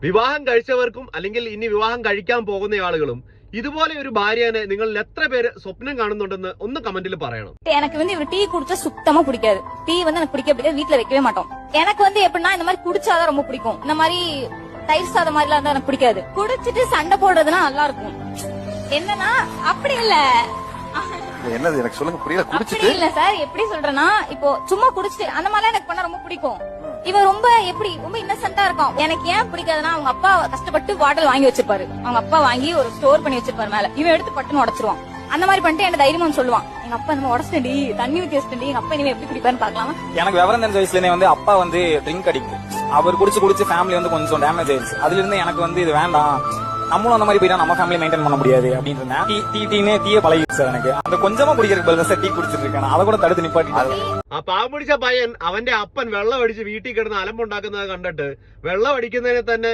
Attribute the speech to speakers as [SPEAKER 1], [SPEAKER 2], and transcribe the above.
[SPEAKER 1] വിവാഹം കഴിച്ചവർക്കും അല്ലെങ്കിൽ ഇനി വിവാഹം കഴിക്കാൻ പോകുന്ന ആളുകളും ഇതുപോലെ ഒരു ഭാര്യനെ നിങ്ങളിൽ എത്ര പേര് സ്വപ്നം കാണുന്നുണ്ടെന്ന് ഒന്ന് കമന്റിൽ പറയണം.
[SPEAKER 2] எனக்கு இவர் டீ குடிச்சா சுத்தமா பிடிக்காது. டீ எனக்கு பிடிக்காது, வீட்டுல வைக்கவே மாட்டோம். எனக்கு எப்படின்னா இந்த மாதிரி குடிச்சாதான் ரொம்ப பிடிக்கும். இந்த மாதிரி தயிர் சாதம் மாதிரி எல்லாம் எனக்கு பிடிக்காது. குடிச்சிட்டு சண்டை போடுறதுனா நல்லா இருக்கும். என்னன்னா அப்படி இல்ல,
[SPEAKER 3] என்னது எனக்கு சொல்லுங்க, புரியல.
[SPEAKER 2] குடிச்சிட்டு இல்ல சார், எப்படி சொல்றேன்னா இப்போ சும்மா குடிச்சிட்டு அந்த மாதிரி எனக்கு பண்ண ரொம்ப பிடிக்கும். இவன் ரொம்ப ரொம்ப இன்னசென்ட்டா இருக்கும். எனக்கு ஏன் பிடிக்காதுன்னா அவங்க அப்பா கஷ்டப்பட்டு பாட்டில் வாங்கி வச்சிருப்பாரு. அவங்க அப்பா வாங்கி ஒரு ஸ்டோர் பண்ணி வச்சிருப்பாரு மேல. இவன் எடுத்து பட்டுன்னு உடைச்சிருவான். அந்த மாதிரி பண்ணிட்டு என்ன தைரியமா சொல்லுவான், எங்க அப்பா நம்ம உடச்சிட்டேன், தண்ணி ஊத்தி வச்சிட்டேன், எங்க அப்பா இனிமே எப்படி குடிப்பாருன்னு பாக்கலாமா.
[SPEAKER 4] எனக்கு விவரம் தெரிஞ்ச வயசுல அப்பா ட்ரிங்க் அடிக்ட். அவர் குடிச்சு ஃபேமிலி கொஞ்சம் டேமேஜ் ஆயிடுச்சு. அதுல இருந்து எனக்கு இது வேண்டாம், நம்மளும் அந்த மாதிரி போயிட்டா நம்ம ஃபேமிலி மெயின்டைன் பண்ண முடியாது அப்படின்னு டீயே பழகிடுச்சு சார். எனக்கு அந்த கொஞ்சமா குடிக்கிறதுக்கு பதிலா சார் டீ குடிச்சிட்டு இருக்கேன். அதை கூட തടുത്ത് നിപ്പാട്ടി.
[SPEAKER 1] ആ പാവം പിടിച്ച പയ്യൻ അവന്റെ അപ്പൻ വെള്ളം അടിച്ച് വീട്ടിൽ കിടന്ന് അലമ്പുണ്ടാക്കുന്നത് കണ്ടിട്ട് വെള്ളം അടിക്കുന്നതിനെ തന്നെ